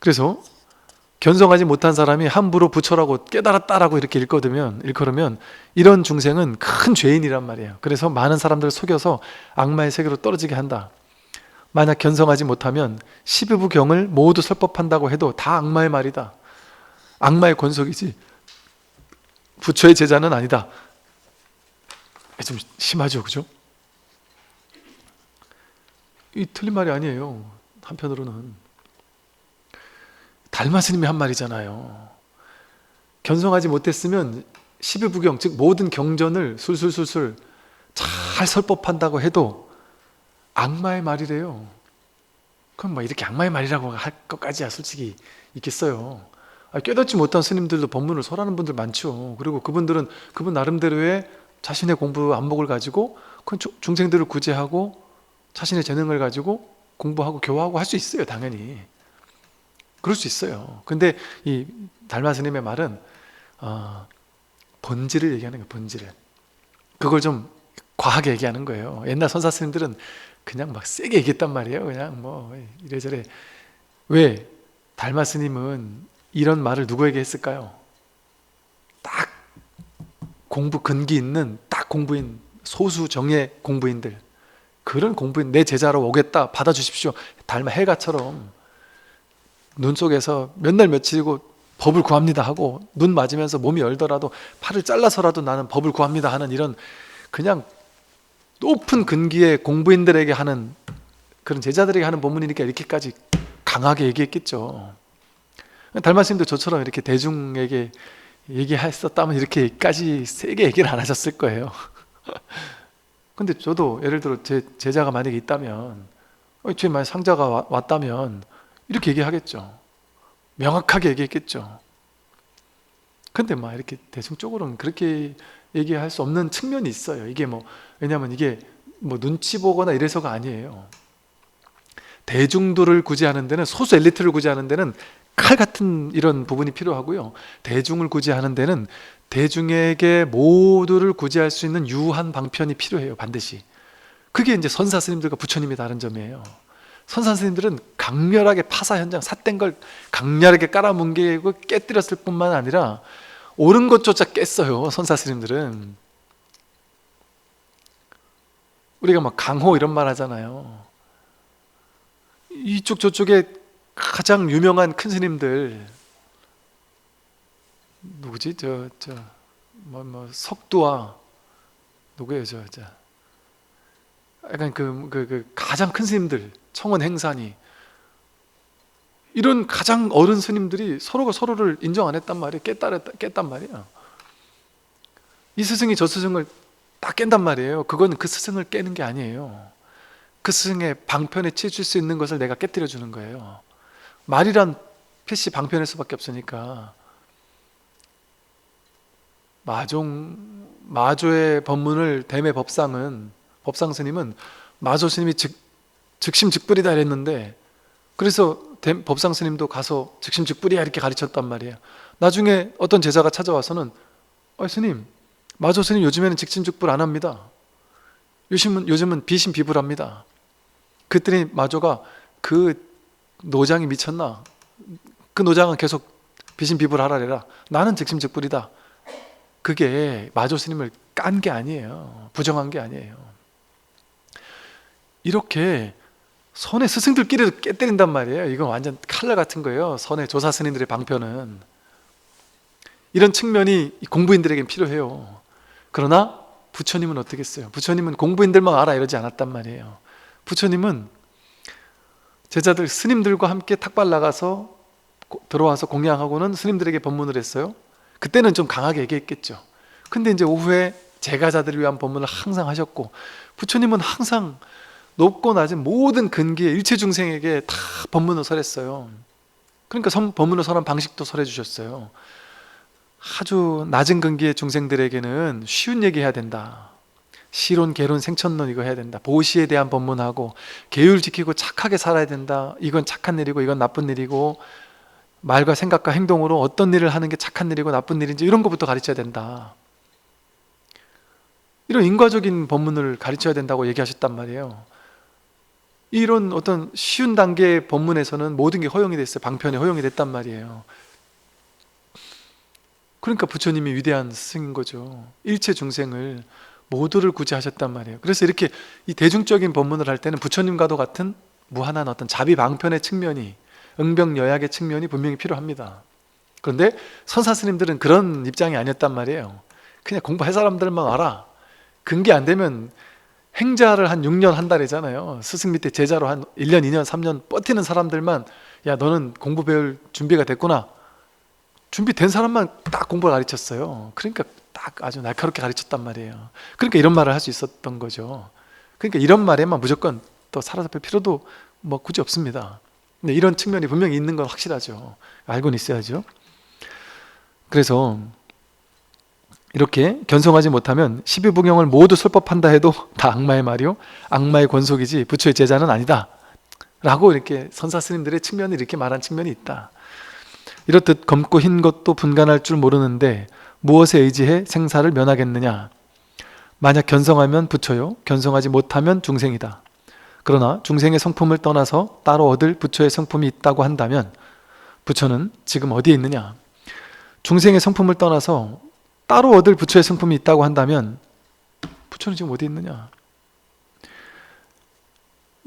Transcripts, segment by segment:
그래서 견성하지 못한 사람이 함부로 부처라고 깨달았다라고 이렇게 일컬으면 이런 중생은 큰 죄인이란 말이에요. 그래서 많은 사람들을 속여서 악마의 세계로 떨어지게 한다. 만약 견성하지 못하면 12부경을 모두 설법한다고 해도 다 악마의 말이다. 악마의 권속이지 부처의 제자는 아니다. 좀 심하죠, 그죠? 이 틀린 말이 아니에요. 한편으로는 달마 스님이 한 말이잖아요. 견성하지 못했으면 12부경, 즉 모든 경전을 술술술술 잘 설법한다고 해도 악마의 말이래요. 그럼 뭐 이렇게 악마의 말이라고 할 것까지야 솔직히 있겠어요. 깨닫지 못한 스님들도 법문을 설하는 분들 많죠. 그리고 그분들은 그분 나름대로의 자신의 공부 안목을 가지고 중생들을 구제하고 자신의 재능을 가지고 공부하고 교화하고 할 수 있어요. 당연히 그럴 수 있어요. 근데 이 달마 스님의 말은 본질을 얘기하는 거예요. 본질을. 그걸 좀 과하게 얘기하는 거예요. 옛날 선사 스님들은 그냥 막 세게 얘기했단 말이에요. 그냥 뭐 이래저래. 왜? 달마 스님은 이런 말을 누구에게 했을까요? 딱 공부 근기 있는 딱 공부인, 소수 정예 공부인들, 그런 공부인, 내 제자로 오겠다, 받아주십시오. 달마 해가처럼 눈 속에서 몇 날 며칠이고 법을 구합니다 하고, 눈 맞으면서 몸이 얼더라도 팔을 잘라서라도 나는 법을 구합니다 하는 이런 그냥 높은 근기의 공부인들에게 하는, 그런 제자들에게 하는 법문이니까 이렇게까지 강하게 얘기했겠죠. 달마스님도 저처럼 이렇게 대중에게 얘기했었다면 이렇게까지 세게 얘기를 안 하셨을 거예요. 근데 저도 예를 들어 제 제자가 만약에 있다면, 제 만약 상자가 왔다면 이렇게 얘기하겠죠. 명확하게 얘기했겠죠. 근데 막 이렇게 대중적으로는 그렇게 얘기할 수 없는 측면이 있어요. 이게 뭐, 왜냐하면 이게 뭐 눈치 보거나 이래서가 아니에요. 대중들을 구제하는 데는, 소수 엘리트를 구제하는 데는 칼 같은 이런 부분이 필요하고요. 대중을 구제하는 데는 대중에게 모두를 구제할 수 있는 유한 방편이 필요해요. 반드시. 그게 이제 선사 스님들과 부처님이 다른 점이에요. 선사 스님들은 강렬하게 파사 현장, 삿된 걸 강렬하게 깔아뭉개고 깨뜨렸을 뿐만 아니라 옳은 것조차 깼어요. 선사 스님들은. 우리가 막 강호 이런 말 하잖아요. 이쪽 저쪽에 가장 유명한 큰 스님들 누구지? 석두와 누구예요? 약간 그 가장 큰 스님들, 청원 행산이, 이런 가장 어른 스님들이 서로가 서로를 인정 안 했단 말이에요. 깼단 말이야. 이 스승이 저 스승을 딱 깬단 말이에요. 그건 그 스승을 깨는 게 아니에요. 그 스승의 방편에 치칠 수 있는 것을 내가 깨뜨려 주는 거예요. 말이란 필시 방편일 수밖에 없으니까. 마조의 법문을 대매 법상 스님은 마조 스님이 즉심즉불이다 이랬는데, 그래서 법상 스님도 가서 즉심즉불이야 이렇게 가르쳤단 말이에요. 나중에 어떤 제자가 찾아와서는 스님, 마조 스님 요즘에는 즉심즉불 안 합니다. 요즘은 비심비불합니다. 그랬더니 마조가, 그 노장이 미쳤나? 그 노장은 계속 비심비불하라래라. 나는 즉심즉불이다. 그게 마조 스님을 깐 게 아니에요. 부정한 게 아니에요. 이렇게 선의 스승들끼리도 깨때린단 말이에요. 이건 완전 칼날 같은 거예요. 선의 조사 스님들의 방편은. 이런 측면이 공부인들에겐 필요해요. 그러나 부처님은 어떻게 했어요? 부처님은 공부인들만 알아 이러지 않았단 말이에요. 부처님은 제자들, 스님들과 함께 탁발 나가서 들어와서 공양하고는 스님들에게 법문을 했어요. 그때는 좀 강하게 얘기했겠죠. 근데 이제 오후에 제가자들을 위한 법문을 항상 하셨고, 부처님은 항상 높고 낮은 모든 근기의 일체 중생에게 다 법문을 설했어요. 그러니까 법문을 설한 방식도 설해 주셨어요. 아주 낮은 근기의 중생들에게는 쉬운 얘기 해야 된다. 시론, 계론, 생천론 이거 해야 된다. 보시에 대한 법문하고, 계율 지키고 착하게 살아야 된다. 이건 착한 일이고 이건 나쁜 일이고, 말과 생각과 행동으로 어떤 일을 하는 게 착한 일이고 나쁜 일인지 이런 것부터 가르쳐야 된다. 이런 인과적인 법문을 가르쳐야 된다고 얘기하셨단 말이에요. 이런 어떤 쉬운 단계의 법문에서는 모든 게 허용이 됐어요. 방편에 허용이 됐단 말이에요. 그러니까 부처님이 위대한 스승인 거죠. 일체 중생을 모두를 구제하셨단 말이에요. 그래서 이렇게 이 대중적인 법문을 할 때는 부처님과도 같은 무한한 어떤 자비 방편의 측면이, 응병여약의 측면이 분명히 필요합니다. 그런데 선사 스님들은 그런 입장이 아니었단 말이에요. 그냥 공부할 사람들만 와라. 근기 안 되면 행자를 한 6년 한 달이잖아요. 스승 밑에 제자로 한 1년, 2년, 3년 버티는 사람들만, 야, 너는 공부 배울 준비가 됐구나. 준비된 사람만 딱 공부를 가르쳤어요. 그러니까 딱 아주 날카롭게 가르쳤단 말이에요. 그러니까 이런 말을 할 수 있었던 거죠. 그러니까 이런 말에만 무조건 또 사로잡힐 필요도 뭐 굳이 없습니다. 근데 이런 측면이 분명히 있는 건 확실하죠. 알고는 있어야죠. 그래서 이렇게 견성하지 못하면 12부경을 모두 설법한다 해도 다 악마의 말이요, 악마의 권속이지 부처의 제자는 아니다 라고 이렇게 선사 스님들의 측면이 이렇게 말한 측면이 있다. 이렇듯 검고 흰 것도 분간할 줄 모르는데 무엇에 의지해 생사를 면하겠느냐. 만약 견성하면 부처요, 견성하지 못하면 중생이다. 그러나 중생의 성품을 떠나서 따로 얻을 부처의 성품이 있다고 한다면 부처는 지금 어디에 있느냐. 중생의 성품을 떠나서 따로 얻을 부처의 성품이 있다고 한다면 부처는 지금 어디에 있느냐.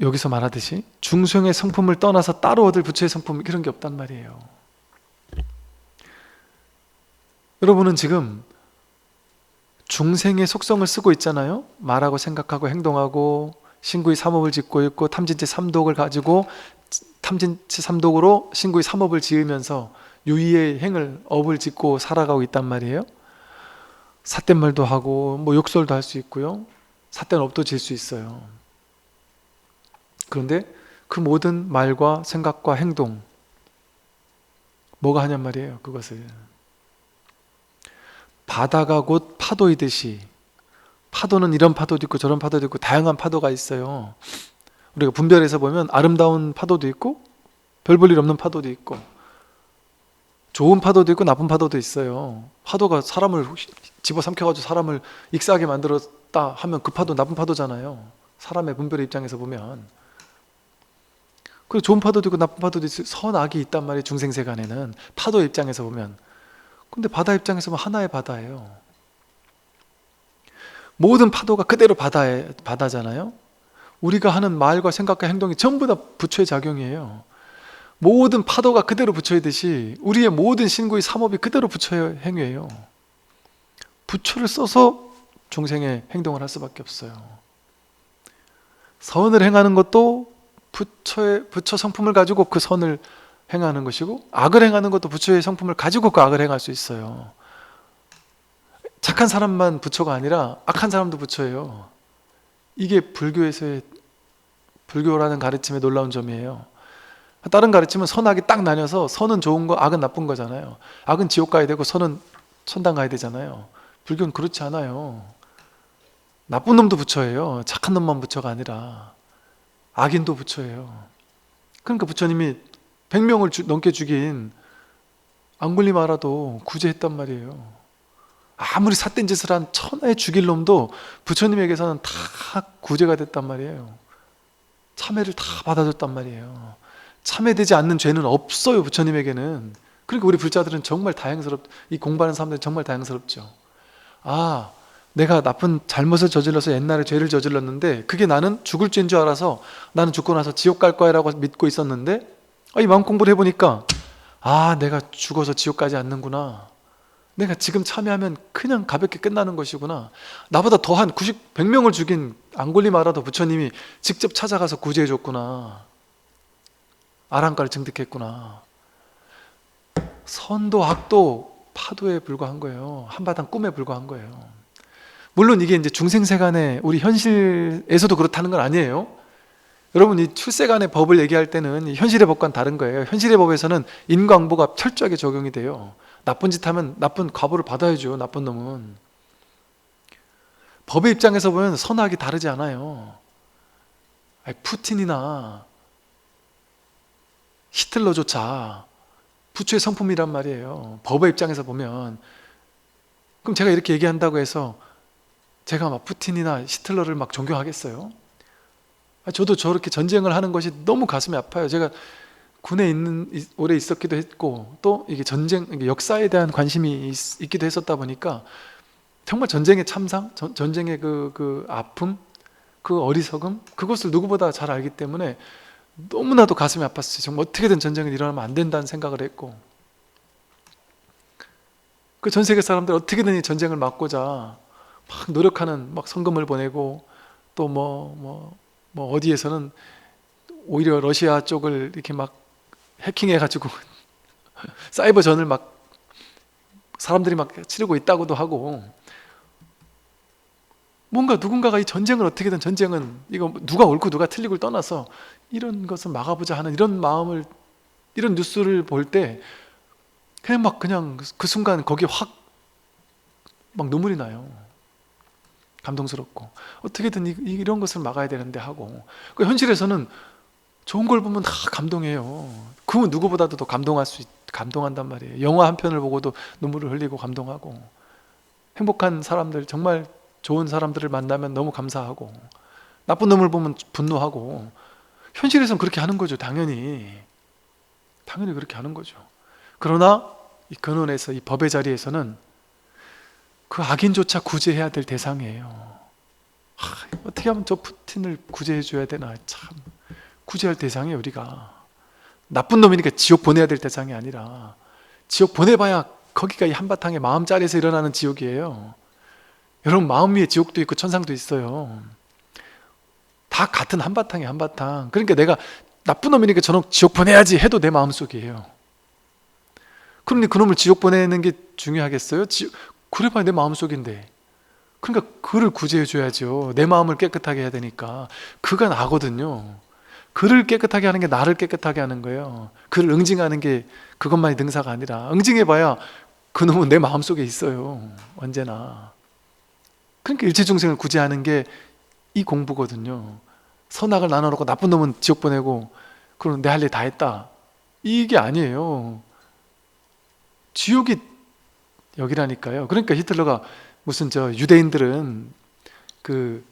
여기서 말하듯이 중생의 성품을 떠나서 따로 얻을 부처의 성품, 이런 게 없단 말이에요. 여러분은 지금 중생의 속성을 쓰고 있잖아요. 말하고 생각하고 행동하고 신구의 삼업을 짓고 있고, 탐진치 삼독을 가지고 탐진치 삼독으로 신구의 삼업을 지으면서 유의의 행을, 업을 짓고 살아가고 있단 말이에요. 삿된 말도 하고 뭐 욕설도 할 수 있고요, 삿된 업도 질 수 있어요. 그런데 그 모든 말과 생각과 행동, 뭐가 하냔 말이에요. 그것을 바다가 곧 파도이듯이, 파도는 이런 파도도 있고 저런 파도도 있고 다양한 파도가 있어요. 우리가 분별해서 보면 아름다운 파도도 있고 별 볼 일 없는 파도도 있고 좋은 파도도 있고 나쁜 파도도 있어요. 파도가 사람을 집어삼켜가지고 사람을 익사하게 만들었다 하면 그 파도 나쁜 파도잖아요. 사람의 분별의 입장에서 보면. 그리고 좋은 파도도 있고 나쁜 파도도 있고 선악이 있단 말이에요. 중생세간에는 파도의 입장에서 보면. 근데 바다 입장에서 보면 하나의 바다예요. 모든 파도가 그대로 바다잖아요. 우리가 하는 말과 생각과 행동이 전부 다 부처의 작용이에요. 모든 파도가 그대로 부처이듯이 우리의 모든 신구의 삼업이 그대로 부처의 행위예요. 부처를 써서 중생의 행동을 할 수밖에 없어요. 선을 행하는 것도 부처 성품을 가지고 그 선을 행하는 것이고, 악을 행하는 것도 부처의 성품을 가지고 그 악을 행할 수 있어요. 착한 사람만 부처가 아니라 악한 사람도 부처예요. 이게 불교라는 가르침의 놀라운 점이에요. 다른 가르침은 선악이 딱 나뉘어서 선은 좋은 거, 악은 나쁜 거잖아요. 악은 지옥 가야 되고 선은 천당 가야 되잖아요. 불교는 그렇지 않아요. 나쁜 놈도 부처예요. 착한 놈만 부처가 아니라 악인도 부처예요. 그러니까 부처님이 100명을 넘게 죽인 앙굴리마라도 구제했단 말이에요. 아무리 삿된 짓을 한 천하에 죽일 놈도 부처님에게서는 다 구제가 됐단 말이에요. 참회를 다 받아줬단 말이에요. 참회되지 않는 죄는 없어요, 부처님에게는. 그러니까 우리 불자들은 정말 이 공부하는 사람들은 정말 다행스럽죠. 아, 내가 나쁜 잘못을 저질러서 옛날에 죄를 저질렀는데 그게 나는 죽을 죄인 줄 알아서 나는 죽고 나서 지옥 갈 거야 라고 믿고 있었는데, 이 마음 공부를 해보니까 내가 죽어서 지옥 가지 않는구나. 내가 지금 참여하면 그냥 가볍게 끝나는 것이구나. 나보다 더한 100명을 죽인 앙골리마라도 부처님이 직접 찾아가서 구제해 줬구나. 아랑가를 증득했구나. 선도 악도 파도에 불과한 거예요. 한바탕 꿈에 불과한 거예요. 물론 이게 이제 중생세간에 우리 현실에서도 그렇다는 건 아니에요. 여러분, 이 출세간의 법을 얘기할 때는 현실의 법과는 다른 거예요. 현실의 법에서는 인과응보가 철저하게 적용이 돼요. 나쁜 짓 하면 나쁜 과보를 받아야죠. 나쁜 놈은. 법의 입장에서 보면 선악이 다르지 않아요. 푸틴이나 히틀러조차 부처의 성품이란 말이에요. 법의 입장에서 보면. 그럼 제가 이렇게 얘기한다고 해서 제가 막 푸틴이나 히틀러를 막 존경하겠어요? 저도 저렇게 전쟁을 하는 것이 너무 가슴이 아파요. 제가 군에 오래 있었기도 했고, 또 이게 이게 역사에 대한 관심이 있기도 했었다 보니까 정말 전쟁의 참상, 전쟁의 그 아픔, 그 어리석음, 그것을 누구보다 잘 알기 때문에 너무나도 가슴이 아팠어요. 정말 어떻게든 전쟁이 일어나면 안 된다는 생각을 했고, 그 전 세계 사람들 어떻게든 이 전쟁을 막고자 막 노력하는, 막 성금을 보내고, 또 어디에서는 오히려 러시아 쪽을 이렇게 막 해킹해가지고 사이버전을 막 사람들이 막 치르고 있다고도 하고, 뭔가 누군가가 이 전쟁을 어떻게든, 전쟁은 이거 누가 옳고 누가 틀리고를 떠나서 이런 것을 막아보자 하는 이런 마음을, 이런 뉴스를 볼 때 그냥 그 순간 거기에 확 막 눈물이 나요. 감동스럽고, 어떻게든 이런 것을 막아야 되는데 하고, 그 현실에서는 좋은 걸 보면 다 감동해요. 그 누구보다도 더 감동한단 말이에요. 영화 한 편을 보고도 눈물을 흘리고 감동하고, 행복한 사람들, 정말 좋은 사람들을 만나면 너무 감사하고, 나쁜 놈을 보면 분노하고. 현실에서는 그렇게 하는 거죠. 당연히 그렇게 하는 거죠. 그러나 이 근원에서, 이 법의 자리에서는 그 악인조차 구제해야 될 대상이에요. 어떻게 하면 저 푸틴을 구제해 줘야 되나. 참, 구제할 대상이에요. 우리가 나쁜 놈이니까 지옥 보내야 될 대상이 아니라, 지옥 보내봐야 거기가 이 한바탕에 마음자리에서 일어나는 지옥이에요. 여러분, 마음 위에 지옥도 있고 천상도 있어요. 다 같은 한바탕에 한바탕. 그러니까 내가 나쁜 놈이니까 저놈 지옥 보내야지 해도 내 마음속이에요. 그런데 그놈을 지옥 보내는 게 중요하겠어요? 그래봐야 내 마음속인데. 그러니까 그를 구제해 줘야죠. 내 마음을 깨끗하게 해야 되니까. 그가 나거든요. 그를 깨끗하게 하는 게 나를 깨끗하게 하는 거예요. 그를 응징하는 게 그것만이 능사가 아니라, 응징해봐야 그놈은 내 마음속에 있어요. 언제나. 그러니까 일체중생을 구제하는 게 이 공부거든요. 선악을 나눠놓고 나쁜 놈은 지옥 보내고, 그럼 내 할 일 다 했다, 이게 아니에요. 지옥이 여기라니까요. 그러니까 히틀러가 무슨 유대인들은 그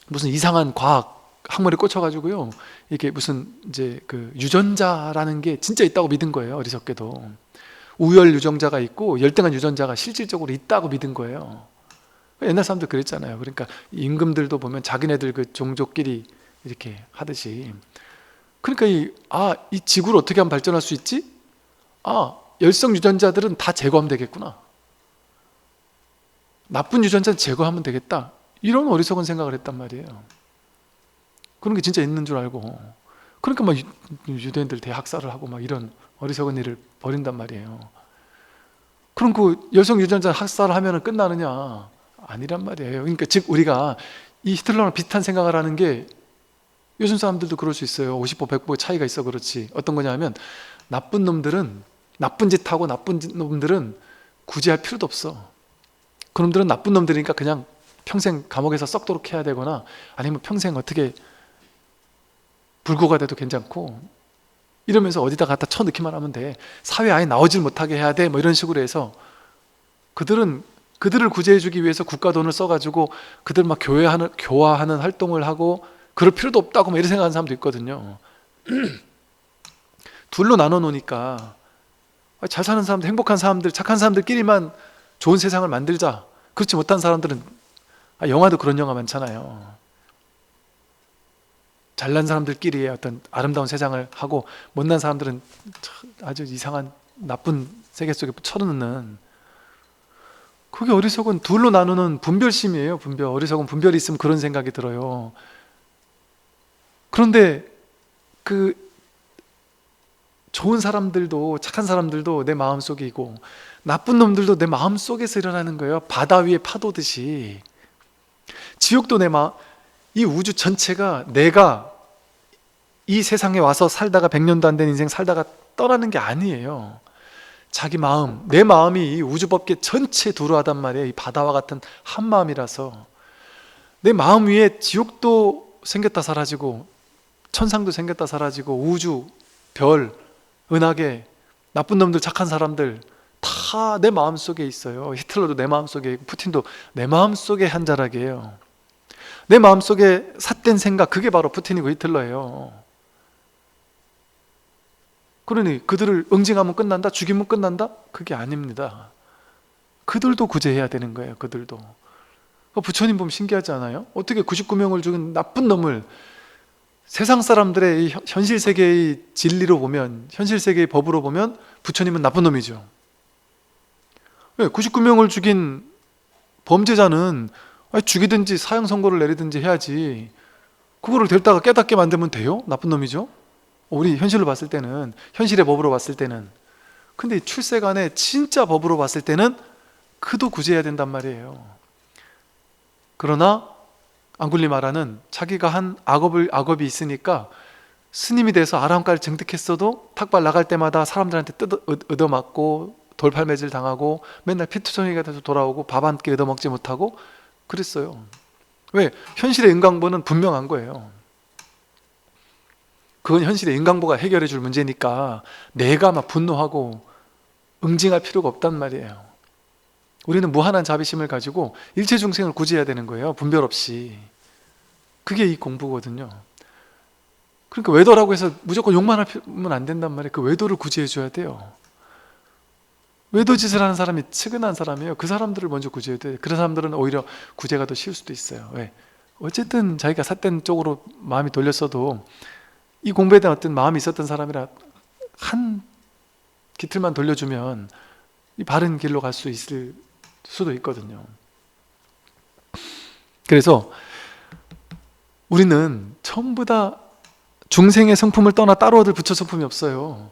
무슨 이상한 과학 학문에 꽂혀가지고요, 이게 무슨 이제 그 유전자라는 게 진짜 있다고 믿은 거예요. 어리석게도 우열 유전자가 있고 열등한 유전자가 실질적으로 있다고 믿은 거예요. 옛날 사람들 그랬잖아요. 그러니까 임금들도 보면 자기네들 그 종족끼리 이렇게 하듯이. 그러니까 이 지구를 어떻게 하면 발전할 수 있지? 열성 유전자들은 다 제거하면 되겠구나. 나쁜 유전자는 제거하면 되겠다. 이런 어리석은 생각을 했단 말이에요. 그런 게 진짜 있는 줄 알고. 그러니까 막 유대인들 대학살을 하고 막 이런 어리석은 일을 벌인단 말이에요. 그럼 그 열성 유전자 학살을 하면 끝나느냐? 아니란 말이에요. 그러니까 즉 우리가 이 히틀러랑 비슷한 생각을 하는 게, 요즘 사람들도 그럴 수 있어요. 50보 100보 차이가 있어. 그렇지. 어떤 거냐면, 나쁜 놈들은, 나쁜 짓 하고 나쁜 놈들은 구제할 필요도 없어. 그놈들은 나쁜 놈들이니까 그냥 평생 감옥에서 썩도록 해야 되거나, 아니면 평생 어떻게 불구가 돼도 괜찮고, 이러면서 어디다 갖다 쳐넣기만 하면 돼. 사회 아예 나오질 못하게 해야 돼. 뭐 이런 식으로 해서 그들을 구제해주기 위해서 국가 돈을 써가지고 그들 막 교화하는 활동을 하고, 그럴 필요도 없다고 뭐 이런 생각하는 사람도 있거든요. 둘로 나눠 놓으니까 잘 사는 사람들, 행복한 사람들, 착한 사람들끼리만 좋은 세상을 만들자. 그렇지 못한 사람들은, 영화도 그런 영화 많잖아요. 잘난 사람들끼리의 어떤 아름다운 세상을 하고, 못난 사람들은 아주 이상한 나쁜 세계 속에 쳐넣는, 그게 어리석은 둘로 나누는 분별심이에요. 어리석은 분별이 있으면 그런 생각이 들어요. 그런데 그 좋은 사람들도, 착한 사람들도 내 마음속에 있고, 나쁜 놈들도 내 마음속에서 일어나는 거예요. 바다 위에 파도듯이. 지옥도 이 우주 전체가 내가 이 세상에 와서 살다가 100년도 안 된 인생 살다가 떠나는 게 아니에요. 자기 마음, 내 마음이 이 우주법계 전체에 두루하단 말이에요. 이 바다와 같은 한 마음이라서. 내 마음 위에 지옥도 생겼다 사라지고, 천상도 생겼다 사라지고, 우주, 별, 은하계, 나쁜 놈들, 착한 사람들 다 내 마음속에 있어요. 히틀러도 내 마음속에 있고, 푸틴도 내 마음속에 한 자락이에요. 내 마음속에 삿된 생각, 그게 바로 푸틴이고 히틀러예요. 그러니 그들을 응징하면 끝난다? 죽이면 끝난다? 그게 아닙니다. 그들도 구제해야 되는 거예요. 그들도. 부처님 보면 신기하지 않아요? 어떻게 99명을 죽인 나쁜 놈을 세상 사람들의 이 현실 세계의 진리로 보면, 현실 세계의 법으로 보면 부처님은 나쁜 놈이죠. 왜? 99명을 죽인 범죄자는 죽이든지 사형 선고를 내리든지 해야지, 그거를 데려다가 깨닫게 만들면 돼요? 나쁜 놈이죠. 우리 현실로 봤을 때는, 현실의 법으로 봤을 때는. 근데 출세간의 진짜 법으로 봤을 때는 그도 구제해야 된단 말이에요. 그러나 앙굴리마라는 자기가 한 악업이 있으니까 스님이 돼서 아라함가를 증득했어도 탁발 나갈 때마다 사람들한테 얻어맞고 돌팔매질 당하고 맨날 피투성이가 돼서 돌아오고 밥 한 끼 얻어먹지 못하고 그랬어요. 왜? 현실의 인강보는 분명한 거예요. 그건 현실의 인강보가 해결해 줄 문제니까 내가 막 분노하고 응징할 필요가 없단 말이에요. 우리는 무한한 자비심을 가지고 일체 중생을 구제해야 되는 거예요. 분별 없이. 그게 이 공부거든요. 그러니까 외도라고 해서 무조건 욕만 하면 안 된단 말이에요. 그 외도를 구제해 줘야 돼요. 외도짓을 하는 사람이 측은한 사람이에요. 그 사람들을 먼저 구제해야 돼요. 그런 사람들은 오히려 구제가 더 쉬울 수도 있어요. 왜? 어쨌든 자기가 삿된 쪽으로 마음이 돌렸어도 이 공부에 대한 어떤 마음이 있었던 사람이라 한 기틀만 돌려주면 이 바른 길로 갈 수 있을 수도 있거든요. 그래서 우리는 전부 다 중생의 성품을 떠나 따로 얻을 부처 성품이 없어요.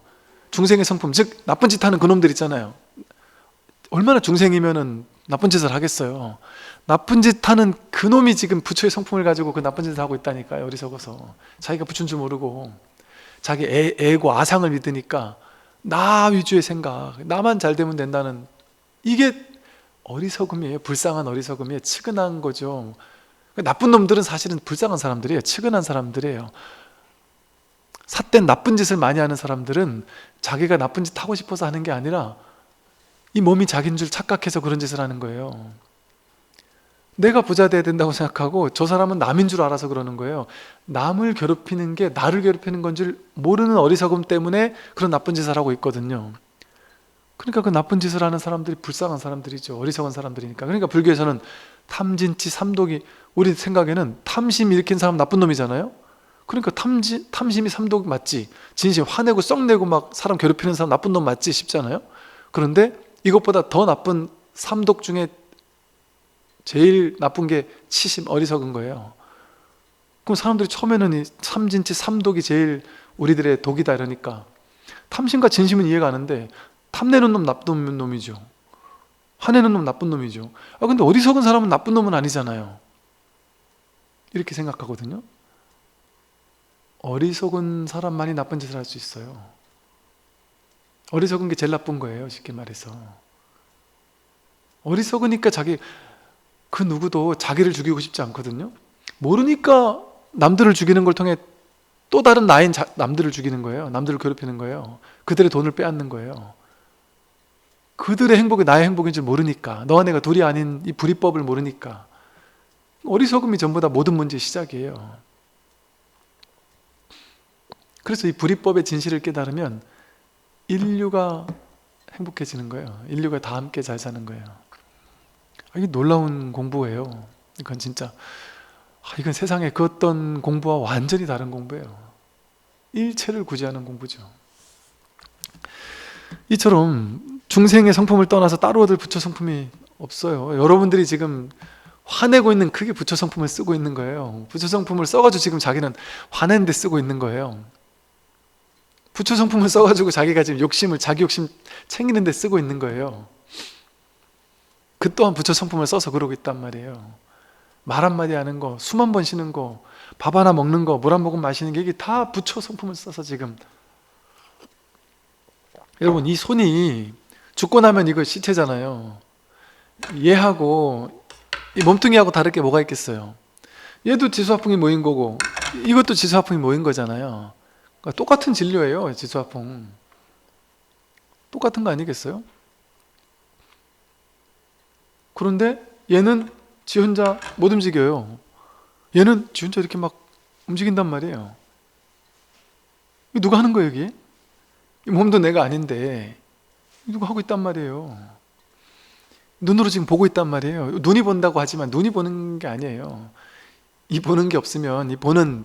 중생의 성품, 즉 나쁜 짓 하는 그놈들 있잖아요. 얼마나 중생이면은 나쁜 짓을 하겠어요. 나쁜 짓 하는 그놈이 지금 부처의 성품을 가지고 그 나쁜 짓을 하고 있다니까요. 어리석어서. 자기가 부처인 줄 모르고 자기 애고 아상을 믿으니까 나 위주의 생각, 나만 잘 되면 된다는, 이게 어리석음이에요. 불쌍한 어리석음이에요. 측은한 거죠. 나쁜 놈들은 사실은 불쌍한 사람들이에요. 측은한 사람들이에요. 삿된 나쁜 짓을 많이 하는 사람들은 자기가 나쁜 짓 하고 싶어서 하는 게 아니라 이 몸이 자기인 줄 착각해서 그런 짓을 하는 거예요. 내가 부자 돼야 된다고 생각하고 저 사람은 남인 줄 알아서 그러는 거예요. 남을 괴롭히는 게 나를 괴롭히는 건 줄 모르는 어리석음 때문에 그런 나쁜 짓을 하고 있거든요. 그러니까 그 나쁜 짓을 하는 사람들이 불쌍한 사람들이죠. 어리석은 사람들이니까. 그러니까 불교에서는 탐진치 삼독이, 우리 생각에는 탐심 일으킨 사람 나쁜 놈이잖아요. 그러니까 탐심이 삼독 맞지, 진심 화내고 썩내고 막 사람 괴롭히는 사람 나쁜 놈 맞지 싶잖아요. 그런데 이것보다 더 나쁜 삼독 중에 제일 나쁜 게 치심, 어리석은 거예요. 그럼 사람들이 처음에는 이 탐진치 삼독이 제일 우리들의 독이다 이러니까 탐심과 진심은 이해가 가는데 탐내는 놈 나쁜 놈이죠. 화내는 놈 나쁜 놈이죠. 근데 어리석은 사람은 나쁜 놈은 아니잖아요. 이렇게 생각하거든요. 어리석은 사람만이 나쁜 짓을 할 수 있어요. 어리석은 게 제일 나쁜 거예요. 쉽게 말해서. 어리석으니까 그 누구도 자기를 죽이고 싶지 않거든요. 모르니까 남들을 죽이는 걸 통해 또 다른 나인 남들을 죽이는 거예요. 남들을 괴롭히는 거예요. 그들의 돈을 빼앗는 거예요. 그들의 행복이 나의 행복인 줄 모르니까, 너와 내가 둘이 아닌 이 불이법을 모르니까. 어리석음이 전부 다 모든 문제의 시작이에요. 그래서 이 불이법의 진실을 깨달으면 인류가 행복해지는 거예요. 인류가 다 함께 잘 사는 거예요. 이게 놀라운 공부예요. 이건 진짜 이건 세상의 그 어떤 공부와 완전히 다른 공부예요. 일체를 구제하는 공부죠. 이처럼 중생의 성품을 떠나서 따로 얻을 부처 성품이 없어요. 여러분들이 지금 화내고 있는 그게 부처 성품을 쓰고 있는 거예요. 부처 성품을 써가지고 지금 자기는 화내는 데 쓰고 있는 거예요. 부처 성품을 써가지고 자기가 지금 자기 욕심 챙기는 데 쓰고 있는 거예요. 그 또한 부처 성품을 써서 그러고 있단 말이에요. 말 한마디 하는 거, 숨 한 번 쉬는 거, 밥 하나 먹는 거, 물 한 모금 마시는 게, 이게 다 부처 성품을 써서 지금. 여러분, 이 손이 죽고 나면 이거 시체잖아요. 얘하고 이 몸뚱이하고 다를 게 뭐가 있겠어요. 얘도 지수화풍이 모인 거고 이것도 지수화풍이 모인 거잖아요. 그러니까 똑같은 진료예요. 지수화풍 똑같은 거 아니겠어요? 그런데 얘는 지 혼자 못 움직여요. 얘는 지 혼자 이렇게 막 움직인단 말이에요. 이거 누가 하는 거예요, 여기? 이 몸도 내가 아닌데 누가 하고 있단 말이에요. 눈으로 지금 보고 있단 말이에요. 눈이 본다고 하지만 눈이 보는 게 아니에요. 이 보는 게 없으면 이 보는,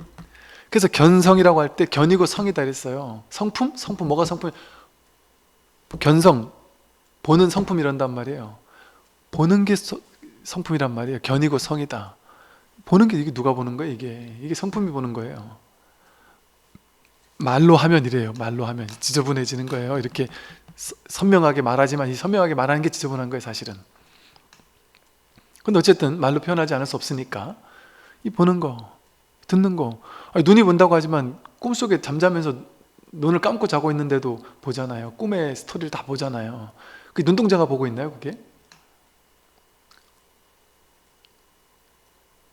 그래서 견성이라고 할 때 견이고 성이다 그랬어요. 성품? 성품 뭐가 성품? 견성, 보는 성품 이란단 말이에요. 보는 게 성품이란 말이에요. 견이고 성이다. 보는 게 이게 누가 보는 거예요? 이게 성품이 보는 거예요. 말로 하면 이래요. 말로 하면 지저분해지는 거예요. 이렇게 선명하게 말하지만 이 선명하게 말하는 게 지저분한 거예요, 사실은. 근데 어쨌든 말로 표현하지 않을 수 없으니까 이 보는 거, 듣는 거. 아니, 눈이 본다고 하지만 꿈속에 잠자면서 눈을 감고 자고 있는데도 보잖아요. 꿈의 스토리를 다 보잖아요. 그 눈동자가 보고 있나요, 그게?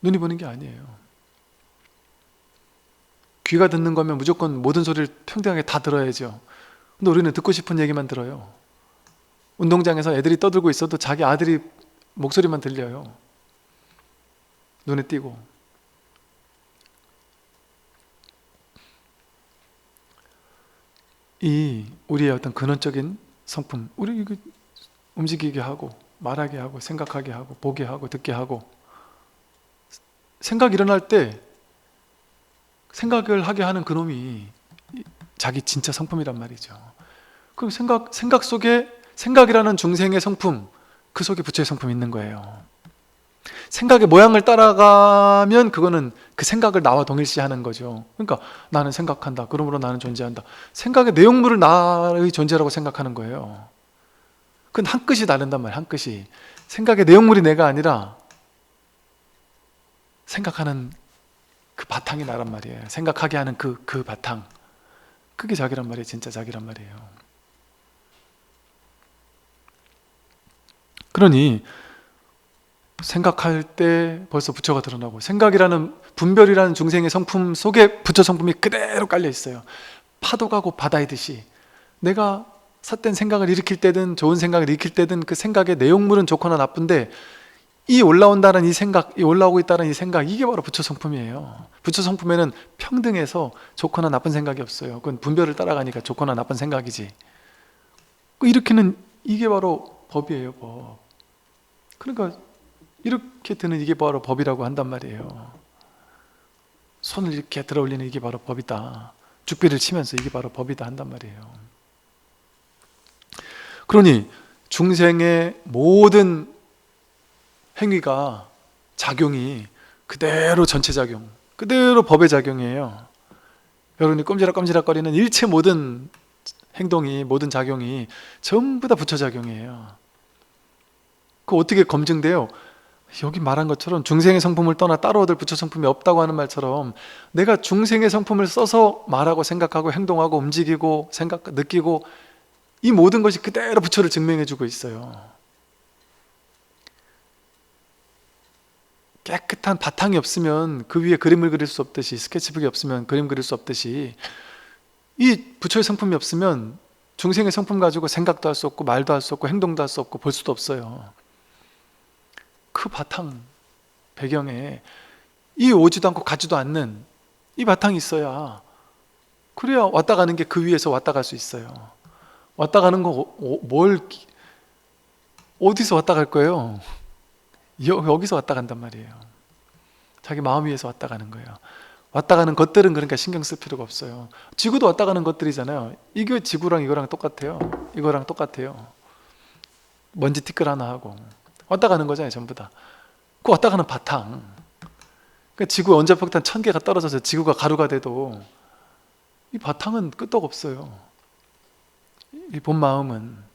눈이 보는 게 아니에요. 귀가 듣는 거면 무조건 모든 소리를 평등하게 다 들어야죠. 근데 우리는 듣고 싶은 얘기만 들어요. 운동장에서 애들이 떠들고 있어도 자기 아들이 목소리만 들려요. 눈에 띄고. 이 우리의 어떤 근원적인 성품, 우리 이거 움직이게 하고 말하게 하고 생각하게 하고 보게 하고 듣게 하고, 생각 일어날 때 생각을 하게 하는 그놈이 자기 진짜 성품이란 말이죠. 그럼 생각 속에 생각이라는 중생의 성품, 그 속에 부처의 성품이 있는 거예요. 생각의 모양을 따라가면 그거는 그 생각을 나와 동일시하는 거죠. 그러니까 나는 생각한다, 그러므로 나는 존재한다. 생각의 내용물을 나의 존재라고 생각하는 거예요. 그건 한 끗이 다른단 말이에요. 한 끗이. 생각의 내용물이 내가 아니라 생각하는 그 바탕이 나란 말이에요. 생각하게 하는 그 바탕, 그게 자기란 말이에요. 진짜 자기란 말이에요. 그러니 생각할 때 벌써 부처가 드러나고, 생각이라는 분별이라는 중생의 성품 속에 부처 성품이 그대로 깔려 있어요. 파도가 곧 바다이듯이 내가 삿된 생각을 일으킬 때든 좋은 생각을 일으킬 때든 그 생각의 내용물은 좋거나 나쁜데, 이 올라온다는 이 생각, 이 올라오고 있다는 이 생각, 이게 바로 부처 성품이에요. 부처 성품에는 평등해서 좋거나 나쁜 생각이 없어요. 그건 분별을 따라가니까 좋거나 나쁜 생각이지. 이렇게는 이게 바로 법이에요, 법. 그러니까 이렇게 드는 이게 바로 법이라고 한단 말이에요. 손을 이렇게 들어 올리는 이게 바로 법이다. 죽비를 치면서 이게 바로 법이다 한단 말이에요. 그러니 중생의 모든 행위가, 작용이 그대로 전체 작용, 그대로 법의 작용이에요. 여러분이 꼼지락꼼지락거리는 일체 모든 행동이, 모든 작용이 전부 다 부처작용이에요. 그거 어떻게 검증돼요? 여기 말한 것처럼 중생의 성품을 떠나 따로 얻을 부처 성품이 없다고 하는 말처럼, 내가 중생의 성품을 써서 말하고 생각하고 행동하고 움직이고 느끼고, 이 모든 것이 그대로 부처를 증명해주고 있어요. 깨끗한 바탕이 없으면 그 위에 그림을 그릴 수 없듯이, 스케치북이 없으면 그림 그릴 수 없듯이, 이 부처의 성품이 없으면 중생의 성품 가지고 생각도 할 수 없고 말도 할 수 없고 행동도 할 수 없고 볼 수도 없어요. 그 바탕 배경에 이 오지도 않고 가지도 않는 이 바탕이 있어야, 그래야 왔다 가는 게 그 위에서 왔다 갈 수 있어요. 왔다 가는 거 어디서 왔다 갈 거예요? 여기서 왔다 간단 말이에요. 자기 마음 위에서 왔다 가는 거예요. 왔다 가는 것들은 그러니까 신경 쓸 필요가 없어요. 지구도 왔다 가는 것들이잖아요. 이게 지구랑 이거랑 똑같아요. 이거랑 똑같아요. 먼지 티끌 하나 하고 왔다 가는 거잖아요, 전부 다. 그 왔다 가는 바탕. 그러니까 지구 원자폭탄 1000개가 떨어져서 지구가 가루가 돼도 이 바탕은 끄떡 없어요. 이 본 마음은.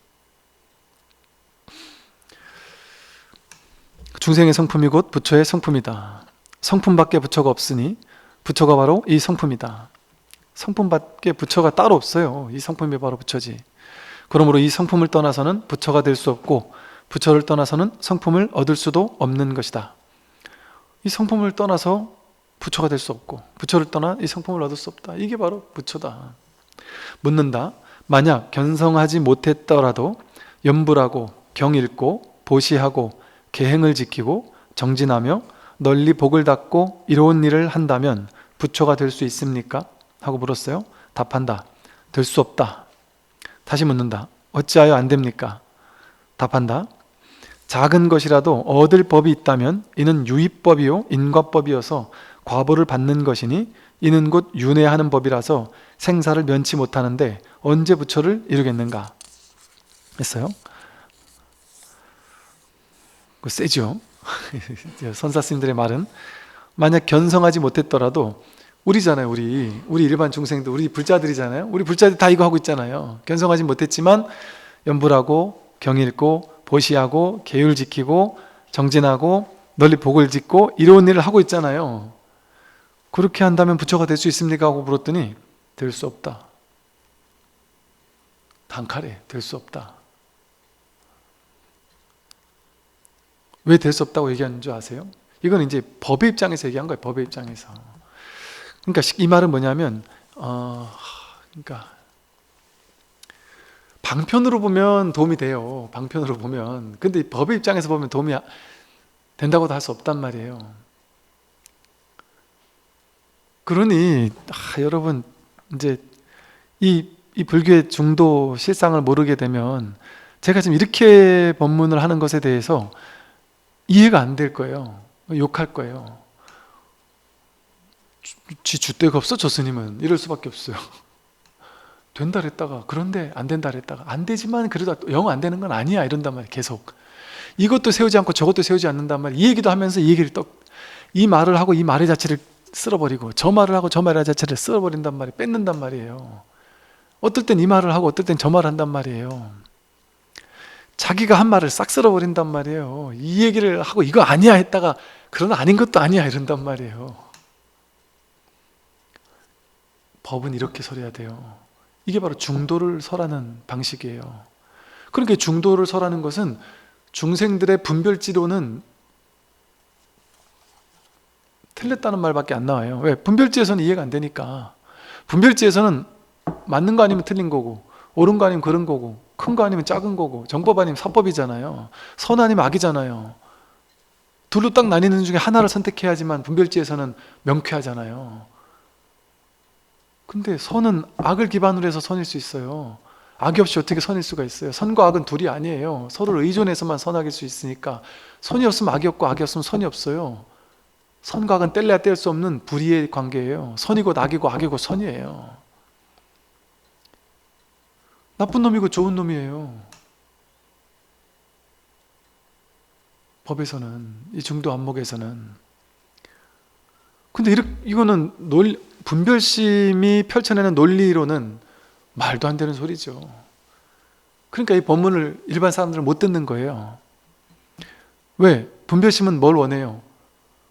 중생의 성품이 곧 부처의 성품이다. 성품밖에 부처가 없으니 부처가 바로 이 성품이다. 성품밖에 부처가 따로 없어요. 이 성품이 바로 부처지. 그러므로 이 성품을 떠나서는 부처가 될 수 없고, 부처를 떠나서는 성품을 얻을 수도 없는 것이다. 이 성품을 떠나서 부처가 될 수 없고, 부처를 떠나 이 성품을 얻을 수 없다. 이게 바로 부처다. 묻는다. 만약 견성하지 못했더라도 염불하고 경읽고 보시하고 계행을 지키고 정진하며 널리 복을 닦고 이로운 일을 한다면 부처가 될 수 있습니까? 하고 물었어요. 답한다. 될 수 없다. 다시 묻는다. 어찌하여 안 됩니까? 답한다. 작은 것이라도 얻을 법이 있다면 이는 유의법이요 인과법이어서 과보를 받는 것이니 이는 곧 윤회하는 법이라서 생사를 면치 못하는데 언제 부처를 이루겠는가 했어요. 그거 세죠. 선사 스님들의 말은 만약 견성하지 못했더라도 우리잖아요. 우리 일반 중생들, 우리 불자들이잖아요. 우리 불자들 다 이거 하고 있잖아요. 견성하지 못했지만 연불하고 경 읽고 보시하고 계율 지키고 정진하고 널리 복을 짓고 이로운 일을 하고 있잖아요. 그렇게 한다면 부처가 될 수 있습니까? 하고 물었더니 될 수 없다. 단칼에 될 수 없다. 왜 될 수 없다고 얘기하는 줄 아세요? 이건 이제 법의 입장에서 얘기한 거예요. 법의 입장에서. 그러니까 이 말은 뭐냐면 그러니까 방편으로 보면 도움이 돼요. 방편으로 보면. 근데 법의 입장에서 보면 도움이 된다고도 할 수 없단 말이에요. 그러니 여러분 이제 이 불교의 중도 실상을 모르게 되면 제가 지금 이렇게 법문을 하는 것에 대해서 이해가 안 될 거예요. 욕할 거예요. 지 줏대가 없어 저 스님은. 이럴 수밖에 없어요. 된다 그랬다가 그런데 안 된다 그랬다가 안 되지만 그래도 영 안 되는 건 아니야 이런단 말이에요. 계속 이것도 세우지 않고 저것도 세우지 않는단 말이에요. 이 얘기도 하면서 이 얘기를 이 말을 하고 이 말의 자체를 쓸어버리고 저 말을 하고 저 말의 자체를 쓸어버린단 말이에요. 뺏는단 말이에요. 어떨 땐 이 말을 하고 어떨 땐 저 말을 한단 말이에요. 자기가 한 말을 싹 쓸어버린단 말이에요. 이 얘기를 하고 이거 아니야 했다가 그러나 아닌 것도 아니야 이런단 말이에요. 법은 이렇게 설해야 돼요. 이게 바로 중도를 설하는 방식이에요. 그러니까 중도를 설하는 것은 중생들의 분별지로는 틀렸다는 말밖에 안 나와요. 왜? 분별지에서는 이해가 안 되니까. 분별지에서는 맞는 거 아니면 틀린 거고 옳은 거 아니면 그런 거고 큰 거 아니면 작은 거고 정법 아니면 사법이잖아요. 선 아니면 악이잖아요. 둘로 딱 나뉘는 중에 하나를 선택해야지만 분별지에서는 명쾌하잖아요. 근데 선은 악을 기반으로 해서 선일 수 있어요. 악이 없이 어떻게 선일 수가 있어요? 선과 악은 둘이 아니에요. 서로를 의존해서만 선악일 수 있으니까 선이 없으면 악이 없고 악이 없으면 선이 없어요. 선과 악은 뗄래야 뗄 수 없는 불의의 관계예요. 선이고 악이고 악이고 선이에요. 나쁜 놈이고 좋은 놈이에요. 법에서는, 이 중도 안목에서는. 근데 이거는 분별심이 펼쳐내는 논리로는 말도 안 되는 소리죠. 그러니까 이 법문을 일반 사람들은 못 듣는 거예요. 왜? 분별심은 뭘 원해요?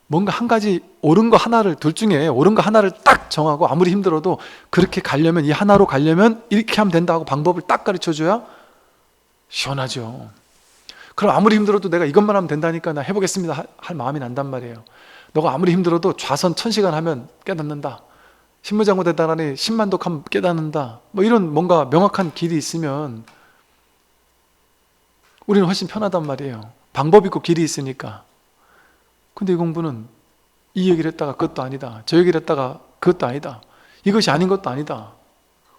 뭔가 한 가지 옳은 거 하나를, 둘 중에 옳은 거 하나를 딱 정하고 아무리 힘들어도 그렇게 가려면, 이 하나로 가려면 이렇게 하면 된다고 방법을 딱 가르쳐줘야 시원하죠. 그럼 아무리 힘들어도 내가 이것만 하면 된다니까 나 해보겠습니다 할 마음이 난단 말이에요. 너가 아무리 힘들어도 좌선 1000시간 하면 깨닫는다. 신무장구 대단하니 10만독 하면 깨닫는다. 뭐 이런 뭔가 명확한 길이 있으면 우리는 훨씬 편하단 말이에요. 방법 있고 길이 있으니까. 근데 이 공부는 이 얘기를 했다가 그것도 아니다. 저 얘기를 했다가 그것도 아니다. 이것이 아닌 것도 아니다.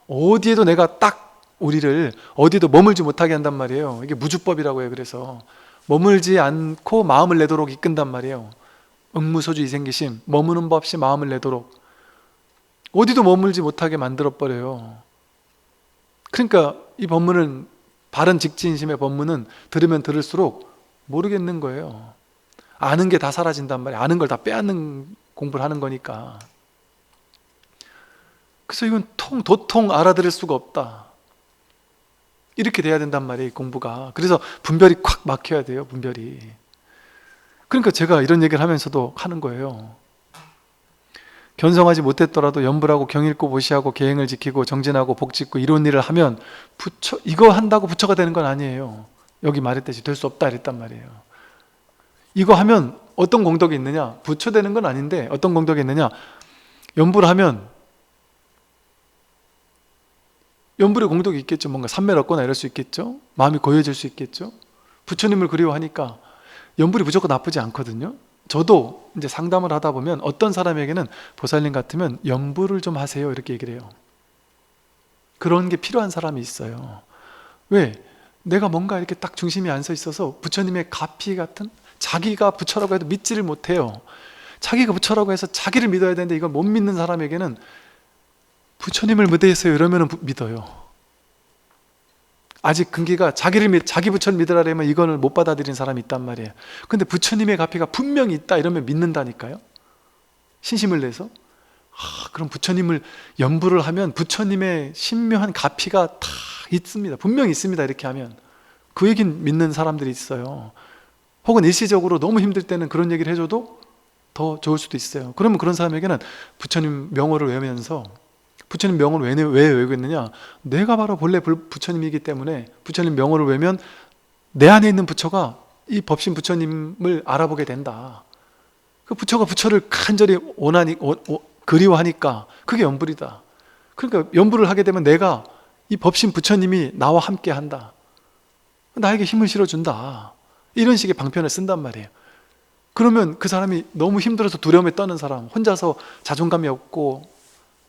어디에도 내가 딱 우리를 어디에도 머물지 못하게 한단 말이에요. 이게 무주법이라고 해요. 그래서 머물지 않고 마음을 내도록 이끈단 말이에요. 응무소주 이생기심, 머무는 법 없이 마음을 내도록 어디도 머물지 못하게 만들어버려요. 그러니까 이 법문은, 바른 직진심의 법문은 들으면 들을수록 모르겠는 거예요. 아는 게 다 사라진단 말이에요. 아는 걸 다 빼앗는 공부를 하는 거니까. 그래서 이건 도통 알아들을 수가 없다. 이렇게 돼야 된단 말이에요, 공부가. 그래서 분별이 콱 막혀야 돼요, 분별이. 그러니까 제가 이런 얘기를 하면서도 하는 거예요. 견성하지 못했더라도 연불하고 경 읽고 보시하고 계행을 지키고 정진하고 복 짓고 이런 일을 하면 부처, 이거 한다고 부처가 되는 건 아니에요. 여기 말했듯이 될 수 없다 이랬단 말이에요. 이거 하면 어떤 공덕이 있느냐? 부처 되는 건 아닌데 어떤 공덕이 있느냐? 연불하면 연불의 공덕이 있겠죠. 뭔가 삼매를 얻거나 이럴 수 있겠죠. 마음이 고요해질 수 있겠죠. 부처님을 그리워하니까 연불이 무조건 나쁘지 않거든요. 저도 이제 상담을 하다 보면 어떤 사람에게는 보살님 같으면 연불을 좀 하세요 이렇게 얘기를 해요. 그런 게 필요한 사람이 있어요. 왜? 내가 뭔가 이렇게 딱 중심이 안 서 있어서 부처님의 가피 같은, 자기가 부처라고 해도 믿지를 못해요. 자기가 부처라고 해서 자기를 믿어야 되는데 이걸 못 믿는 사람에게는 부처님을 믿으세요 이러면 믿어요. 아직 근기가 자기 부처를 믿으라면 이거는 못 받아들인 사람이 있단 말이에요. 근데 부처님의 가피가 분명히 있다 이러면 믿는다니까요. 신심을 내서. 그럼 부처님을 연부를 하면 부처님의 신묘한 가피가 다 있습니다. 분명히 있습니다. 이렇게 하면 그 얘기는 믿는 사람들이 있어요. 혹은 일시적으로 너무 힘들 때는 그런 얘기를 해줘도 더 좋을 수도 있어요. 그러면 그런 사람에게는 부처님 명호를 외우면서, 부처님 명호를 왜 외우고 있느냐, 내가 바로 본래 부처님이기 때문에 부처님 명호를 외우면 내 안에 있는 부처가 이 법신 부처님을 알아보게 된다. 그 부처가 부처를 간절히 그리워하니까 그게 연불이다. 그러니까 연불을 하게 되면 내가 이 법신 부처님이 나와 함께 한다. 나에게 힘을 실어준다. 이런 식의 방편을 쓴단 말이에요. 그러면 그 사람이 너무 힘들어서 두려움에 떠는 사람, 혼자서 자존감이 없고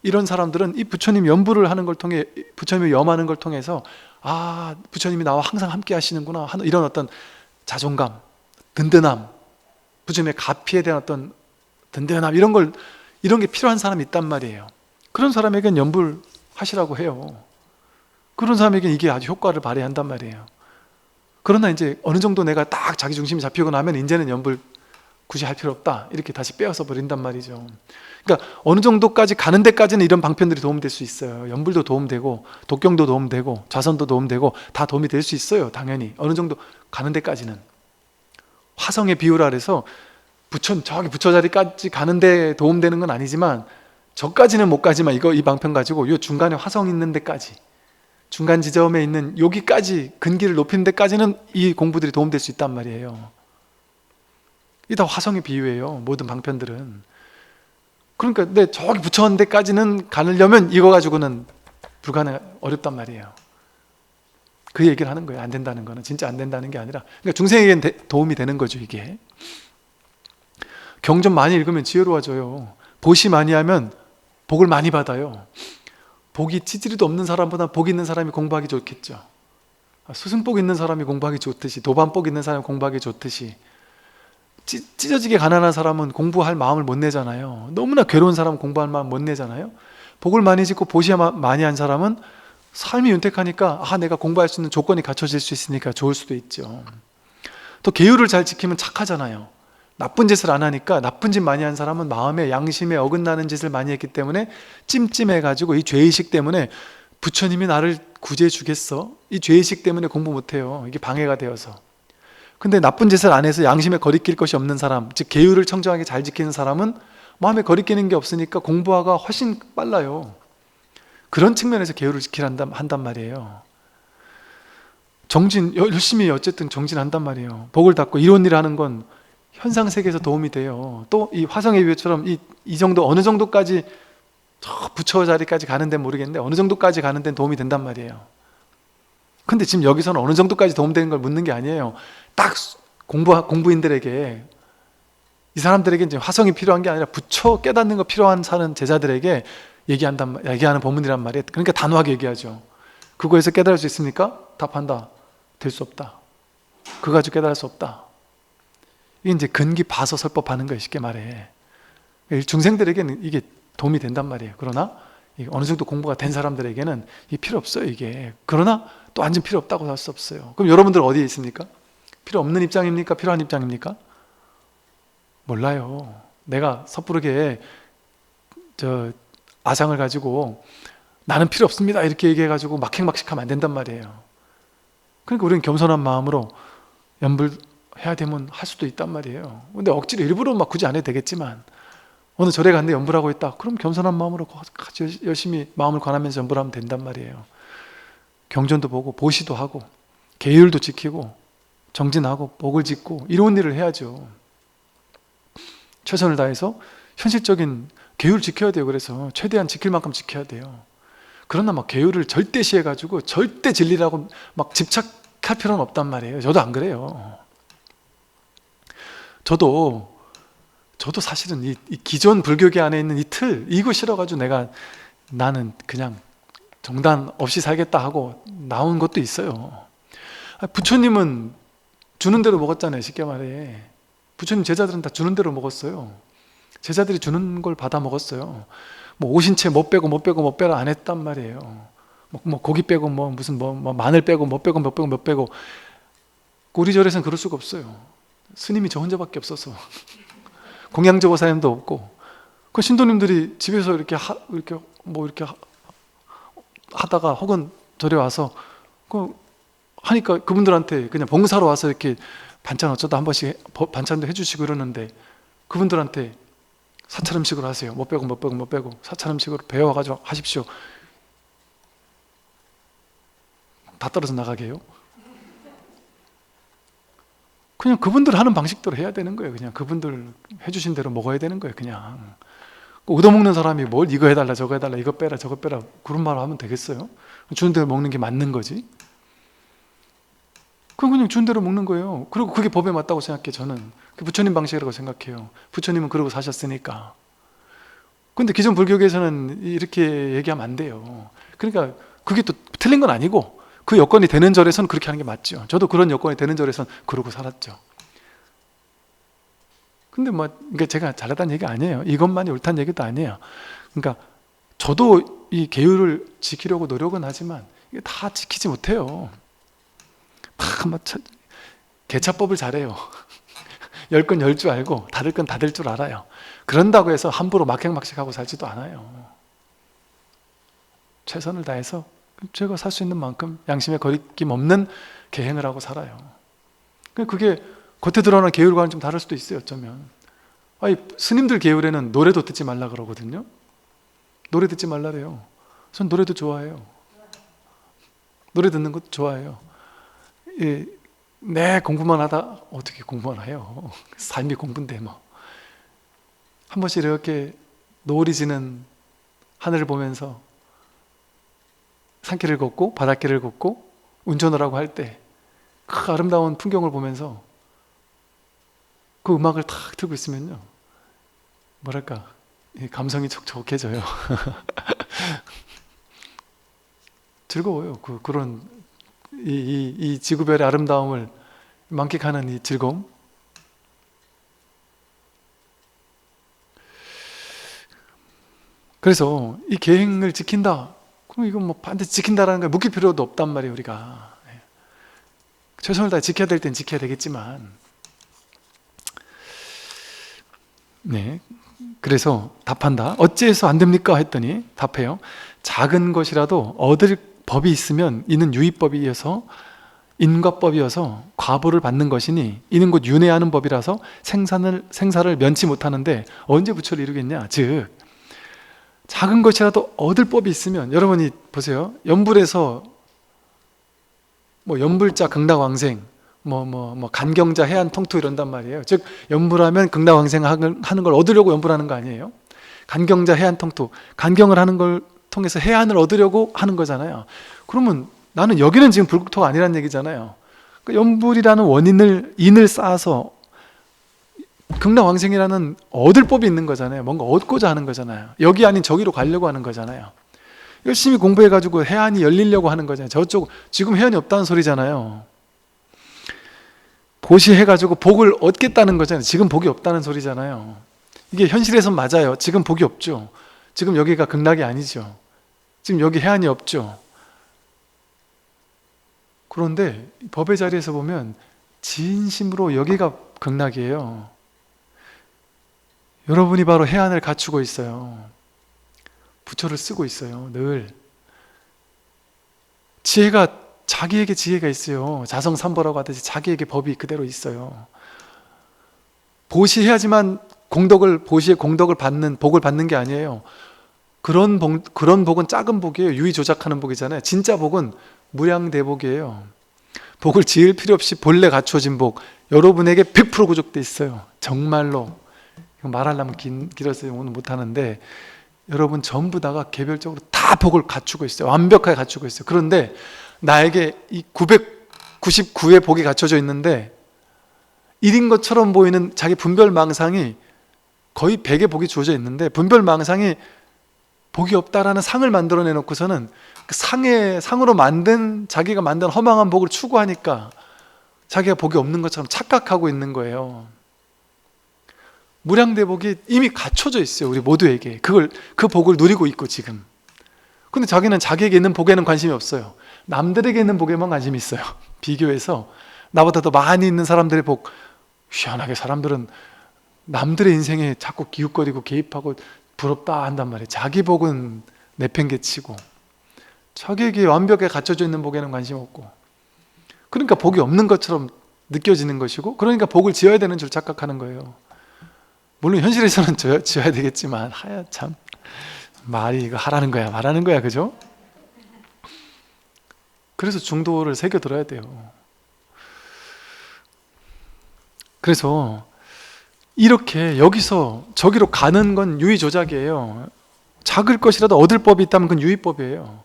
이런 사람들은 이 부처님 연불을 하는 걸 통해, 부처님을 염하는 걸 통해서 부처님이 나와 항상 함께 하시는구나 하는 이런 어떤 자존감, 든든함, 부처님의 가피에 대한 어떤 든든함, 이런 게 필요한 사람이 있단 말이에요. 그런 사람에겐 연불 하시라고 해요. 그런 사람에겐 이게 아주 효과를 발휘한단 말이에요. 그러나 이제 어느 정도 내가 딱 자기 중심이 잡히고 나면 이제는 연불 굳이 할 필요 없다 이렇게 다시 빼앗아 버린단 말이죠. 그러니까 어느 정도까지 가는 데까지는 이런 방편들이 도움될 수 있어요. 연불도 도움되고 독경도 도움되고 좌선도 도움되고 다 도움이 될 수 있어요. 당연히 어느 정도 가는 데까지는. 화성의 비유라 그래서 저기 부처 자리까지 가는데 도움되는 건 아니지만 저까지는 못 가지만 이 방편 가지고 요 중간에 화성 있는 데까지, 중간 지점에 있는 여기까지 근기를 높이는 데까지는 이 공부들이 도움될 수 있단 말이에요. 이게 다 화성의 비유예요. 모든 방편들은. 그러니까 근데 저기 부처한 데까지는 가려면 이거 가지고는 어렵단 말이에요. 그 얘기를 하는 거예요. 안 된다는 거는 진짜 안 된다는 게 아니라, 그러니까 중생에겐 도움이 되는 거죠. 이게 경전 많이 읽으면 지혜로워져요. 보시 많이 하면 복을 많이 받아요. 복이 찌질이도 없는 사람보다 복 있는 사람이 공부하기 좋겠죠. 스승복 있는 사람이 공부하기 좋듯이, 도반복 있는 사람이 공부하기 좋듯이, 찢어지게 가난한 사람은 공부할 마음을 못 내잖아요. 너무나 괴로운 사람은 공부할 마음 못 내잖아요. 복을 많이 짓고 보시 많이 한 사람은 삶이 윤택하니까 내가 공부할 수 있는 조건이 갖춰질 수 있으니까 좋을 수도 있죠. 또 계율을 잘 지키면 착하잖아요. 나쁜 짓을 안 하니까, 나쁜 짓 많이 한 사람은 마음에 양심에 어긋나는 짓을 많이 했기 때문에 찜찜해가지고 이 죄의식 때문에 부처님이 나를 구제해 주겠어? 이 죄의식 때문에 공부 못해요. 이게 방해가 되어서. 근데 나쁜 짓을 안 해서 양심에 거리낄 것이 없는 사람, 즉 계율을 청정하게 잘 지키는 사람은 마음에 거리끼는 게 없으니까 공부가 훨씬 빨라요. 그런 측면에서 계율을 지키라 한단 말이에요. 정진 열심히 어쨌든 정진한단 말이에요. 복을 닦고 이런 일을 하는 건 현상 세계에서 도움이 돼요. 또 이 화성의 비유처럼 이 정도, 어느 정도까지 저 부처 자리까지 가는 데는 모르겠는데 어느 정도까지 가는 데는 도움이 된단 말이에요. 근데 지금 여기서는 어느 정도까지 도움되는 걸 묻는 게 아니에요. 딱 공부인들에게, 이 사람들에게 이제 화성이 필요한 게 아니라 부처 깨닫는 거 필요한 사는 제자들에게 얘기하는 법문이란 말이에요. 그러니까 단호하게 얘기하죠. 그거에서 깨달을 수 있습니까? 답한다. 될 수 없다. 그거 가지고 깨달을 수 없다. 이게 이제 근기 봐서 설법하는 거예요. 쉽게 말해. 중생들에게는 이게 도움이 된단 말이에요. 그러나 어느 정도 공부가 된 사람들에게는 이게 필요 없어요. 이게. 그러나 또 완전 필요 없다고 할 수 없어요. 그럼 여러분들은 어디에 있습니까? 필요 없는 입장입니까? 필요한 입장입니까? 몰라요. 내가 섣부르게 아상을 가지고 나는 필요 없습니다 이렇게 얘기해가지고 막행막식하면 안 된단 말이에요. 그러니까 우리는 겸손한 마음으로 연불해야 되면 할 수도 있단 말이에요. 근데 억지로 일부러 막 굳이 안 해도 되겠지만, 어느 절에 갔는데 연불하고 있다. 그럼 겸손한 마음으로 같이 열심히 마음을 관하면서 연불하면 된단 말이에요. 경전도 보고 보시도 하고 계율도 지키고 정진하고 복을 짓고 이런 일을 해야죠. 최선을 다해서 현실적인 계율 지켜야 돼요. 그래서 최대한 지킬 만큼 지켜야 돼요. 그러나 막 계율을 절대시해가지고 절대 진리라고 막 집착할 필요는 없단 말이에요. 저도 안 그래요. 저도 저도 사실은 이 기존 불교계 안에 있는 이 틀, 이거 싫어가지고 나는 그냥 정단 없이 살겠다 하고 나온 것도 있어요. 부처님은 주는 대로 먹었잖아요. 쉽게 말해. 부처님 제자들은 다 주는 대로 먹었어요. 제자들이 주는 걸 받아 먹었어요. 뭐 오신채 못 빼라 안 했단 말이에요. 뭐 고기 빼고 뭐 무슨 뭐 마늘 빼고 뭐 빼고 우리 절에서는 그럴 수가 없어요. 스님이 저 혼자밖에 없어서 공양조보사님도 없고, 그 신도님들이 집에서 이렇게 하다가 혹은 절에 와서 하니까 그분들한테 그냥 봉사로 와서 이렇게 반찬 어쩌다 한 번씩 반찬도 해주시고 그러는데, 그분들한테 사찰 음식으로 하세요. 못 빼고 사찰 음식으로 배워가지고 하십시오. 다 떨어져 나가게 해요. 그냥 그분들 하는 방식대로 해야 되는 거예요. 그냥 그분들 해주신 대로 먹어야 되는 거예요. 그냥 얻어먹는 사람이 뭘 이거 해달라 저거 해달라 이거 빼라 저거 빼라 그런 말을 하면 되겠어요? 주는 대로 먹는 게 맞는 거지. 그냥 주는 대로 먹는 거예요. 그리고 그게 법에 맞다고 생각해. 저는 그 부처님 방식이라고 생각해요. 부처님은 그러고 사셨으니까. 근데 기존 불교계에서는 이렇게 얘기하면 안 돼요. 그러니까 그게 또 틀린 건 아니고, 그 여건이 되는 절에서는 그렇게 하는 게 맞죠. 저도 그런 여건이 되는 절에서는 그러고 살았죠. 근데 그러니까 제가 잘하다는 얘기가 아니에요. 이것만이 옳다는 얘기도 아니에요. 그러니까 저도 이 계율을 지키려고 노력은 하지만 이게 다 지키지 못해요. 개차법을 잘해요. 10건 10줄 알고 닫을 건 닫을 줄 알아요. 그런다고 해서 함부로 막행막식하고 살지도 않아요. 최선을 다해서 제가 살 수 있는 만큼 양심에 거리낌 없는 계행을 하고 살아요. 그게 겉에 드러나는 계율과는 좀 다를 수도 있어요. 어쩌면 스님들 계율에는 노래도 듣지 말라 그러거든요. 노래 듣지 말라래요. 전 노래도 좋아해요. 노래 듣는 것도 좋아해요. 공부만 하다 어떻게 공부만 해요. 삶이 공부인데 뭐. 한 번씩 이렇게 노을이 지는 하늘을 보면서 산길을 걷고 바닷길을 걷고 운전을 하고 할 때 그 아름다운 풍경을 보면서 그 음악을 탁 틀고 있으면요, 뭐랄까, 감성이 촉촉해져요. 즐거워요. 그런 이 지구별의 아름다움을 만끽하는 이 즐거움. 그래서 이 계행을 지킨다, 그럼 이건 뭐 반드시 지킨다라는 걸 묵힐 필요도 없단 말이에요. 우리가 최선을 다해 지켜야 될 땐 지켜야 되겠지만, 그래서 답한다. 어찌해서 안 됩니까? 했더니 답해요. 작은 것이라도 얻을 법이 있으면 이는 유의법이어서 인과법이어서 과보를 받는 것이니 이는 곧 윤회하는 법이라서 생사를 면치 못하는데 언제 부처를 이루겠냐. 즉 작은 것이라도 얻을 법이 있으면, 여러분이 보세요. 연불에서 연불자 극락왕생, 간경자 해안 통투 이런단 말이에요. 즉 연불하면 극락왕생 하는 걸 얻으려고 연불하는 거 아니에요? 간경자 해안 통투, 간경을 하는 걸 통해서 해안을 얻으려고 하는 거잖아요. 그러면 나는 여기는 지금 불국토가 아니란 얘기잖아요. 그러니까 연불이라는 인을 쌓아서 극락왕생이라는 얻을 법이 있는 거잖아요. 뭔가 얻고자 하는 거잖아요. 여기 아닌 저기로 가려고 하는 거잖아요. 열심히 공부해가지고 해안이 열리려고 하는 거잖아요. 저쪽 지금 해안이 없다는 소리잖아요. 보시해가지고 복을 얻겠다는 거잖아요. 지금 복이 없다는 소리잖아요. 이게 현실에선 맞아요. 지금 복이 없죠. 지금 여기가 극락이 아니죠. 지금 여기 해안이 없죠. 그런데 법의 자리에서 보면 진심으로 여기가 극락이에요. 여러분이 바로 해안을 갖추고 있어요. 부처를 쓰고 있어요. 늘 지혜가, 자기에게 지혜가 있어요. 자성삼보라고 하듯이 자기에게 법이 그대로 있어요. 보시해야지만 보시의 공덕을 받는, 복을 받는 게 아니에요. 그런 복은 작은 복이에요. 유의 조작하는 복이잖아요. 진짜 복은 무량대복이에요. 복을 지을 필요 없이 본래 갖추어진 복, 여러분에게 100% 구족돼 있어요. 정말로. 이거 말하려면 길어서 오늘 못하는데, 여러분 전부 다가 개별적으로 다 복을 갖추고 있어요. 완벽하게 갖추고 있어요. 그런데 나에게 이 999의 복이 갖춰져 있는데 1인 것처럼 보이는 자기 분별망상이 거의 100의 복이 주어져 있는데 분별망상이 복이 없다라는 상을 만들어내 놓고서는 그 상으로 만든, 자기가 만든 허망한 복을 추구하니까 자기가 복이 없는 것처럼 착각하고 있는 거예요. 무량대복이 이미 갖춰져 있어요, 우리 모두에게. 그 복을 누리고 있고 지금. 근데 자기는 자기에게 있는 복에는 관심이 없어요. 남들에게 있는 복에만 관심이 있어요. 비교해서 나보다 더 많이 있는 사람들의 복, 희한하게 사람들은 남들의 인생에 자꾸 기웃거리고 개입하고 부럽다 한단 말이에요. 자기 복은 내팽개치고 자기에게 완벽하게 갖춰져 있는 복에는 관심 없고, 그러니까 복이 없는 것처럼 느껴지는 것이고, 그러니까 복을 지어야 되는 줄 착각하는 거예요. 물론 현실에서는 지어야 되겠지만, 하야 참 말이 이거 하라는 거야 말하는 거야, 그죠? 그래서 중도를 새겨들어야 돼요. 그래서 이렇게 여기서 저기로 가는 건 유의조작이에요. 작을 것이라도 얻을 법이 있다면 그건 유의법이에요.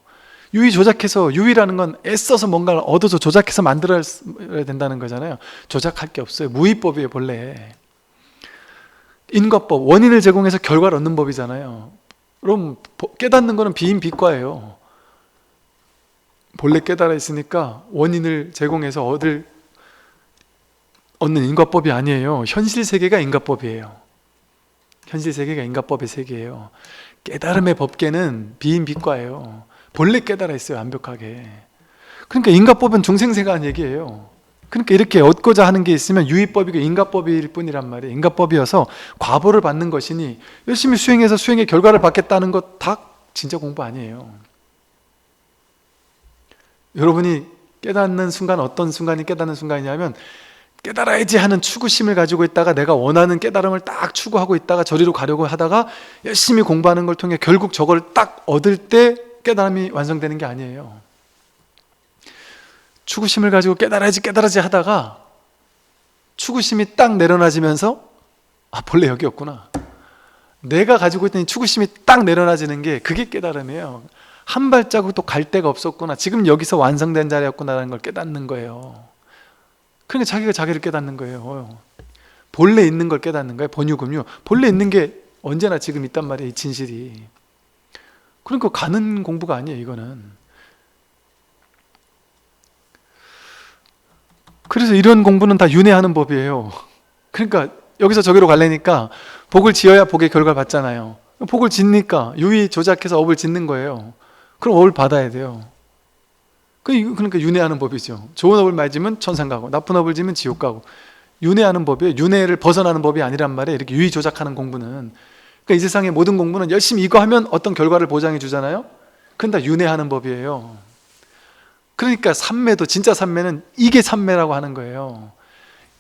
유의조작해서, 유의라는 건 애써서 뭔가를 얻어서 조작해서 만들어야 된다는 거잖아요. 조작할 게 없어요. 무의법이에요, 본래. 인과법, 원인을 제공해서 결과를 얻는 법이잖아요. 그럼 깨닫는 거는 비인비과예요. 본래 깨달아 있으니까 원인을 제공해서 얻는 인과법이 아니에요. 현실 세계가 인과법이에요. 현실 세계가 인과법의 세계예요. 깨달음의 법계는 비인비과예요. 본래 깨달아 있어요, 완벽하게. 그러니까 인과법은 중생세계라는 얘기예요. 그러니까 이렇게 얻고자 하는 게 있으면 유의법이고 인과법일 뿐이란 말이에요. 인과법이어서 과보를 받는 것이니 열심히 수행해서 수행의 결과를 받겠다는 것 다 진짜 공부 아니에요. 여러분이 깨닫는 순간, 어떤 순간이 깨닫는 순간이냐면, 깨달아야지 하는 추구심을 가지고 있다가 내가 원하는 깨달음을 딱 추구하고 있다가 저리로 가려고 하다가 열심히 공부하는 걸 통해 결국 저걸 딱 얻을 때 깨달음이 완성되는 게 아니에요. 추구심을 가지고 깨달아야지 하다가 추구심이 딱 내려놔지면서, 아, 본래 여기였구나. 내가 가지고 있던 이 추구심이 딱 내려놔지는 게, 그게 깨달음이에요. 한 발자국도 갈 데가 없었구나, 지금 여기서 완성된 자리였구나라는 걸 깨닫는 거예요. 그러니까 자기가 자기를 깨닫는 거예요. 본래 있는 걸 깨닫는 거예요. 본유금유. 본래 있는 게 언제나 지금 있단 말이에요, 이 진실이. 그러니까 가는 공부가 아니에요, 이거는. 그래서 이런 공부는 다 윤회하는 법이에요. 그러니까 여기서 저기로 가려니까 복을 지어야 복의 결과를 받잖아요. 복을 짓니까 유의 조작해서 업을 짓는 거예요. 그럼 업을 받아야 돼요. 그러니까 윤회하는 법이죠. 좋은 업을 많이 지면 천상 가고, 나쁜 업을 지면 지옥 가고. 윤회하는 법이에요. 윤회를 벗어나는 법이 아니란 말이에요, 이렇게 유의 조작하는 공부는. 그러니까 이 세상의 모든 공부는 열심히 이거 하면 어떤 결과를 보장해 주잖아요. 그건 다 윤회하는 법이에요. 그러니까 삼매도, 진짜 삼매는 이게 삼매라고 하는 거예요.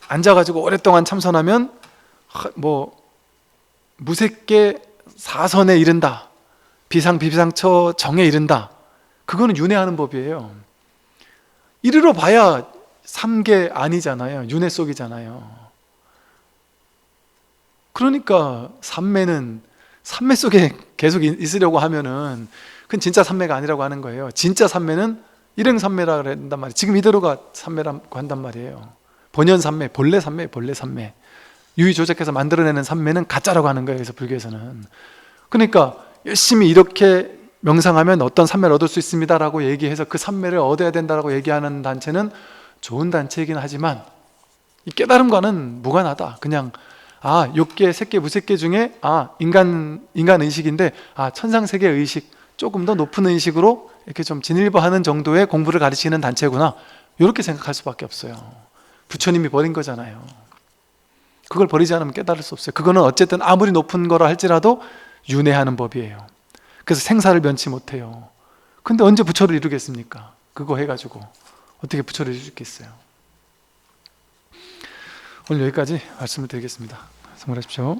앉아가지고 오랫동안 참선하면 무색계 사선에 이른다, 비상비상처 정에 이른다. 그거는 윤회하는 법이에요. 이르러 봐야 삼계 아니잖아요. 윤회 속이잖아요. 그러니까 삼매 속에 계속 있으려고 하면은 그건 진짜 삼매가 아니라고 하는 거예요. 진짜 삼매는 일행삼매라고 한단 말이에요. 지금 이대로가 삼매라고 한단 말이에요. 본연삼매, 본래 삼매. 유의 조작해서 만들어내는 삼매는 가짜라고 하는 거예요, 그래서 불교에서는. 그러니까 열심히 이렇게 명상하면 어떤 삼매를 얻을 수 있습니다 라고 얘기해서 그 삼매를 얻어야 된다고 얘기하는 단체는 좋은 단체이긴 하지만 이 깨달음과는 무관하다. 그냥 육계, 색계, 무색계 중에 인간 의식인데 천상세계 의식, 조금 더 높은 의식으로 이렇게 좀 진일보하는 정도의 공부를 가르치는 단체구나, 이렇게 생각할 수밖에 없어요. 부처님이 버린 거잖아요. 그걸 버리지 않으면 깨달을 수 없어요. 그거는 어쨌든 아무리 높은 거라 할지라도 윤회하는 법이에요. 그래서 생사를 면치 못해요. 근데 언제 부처를 이루겠습니까? 그거 해가지고 어떻게 부처를 이룰 수 있겠어요? 오늘 여기까지 말씀을 드리겠습니다. 성불하십시오.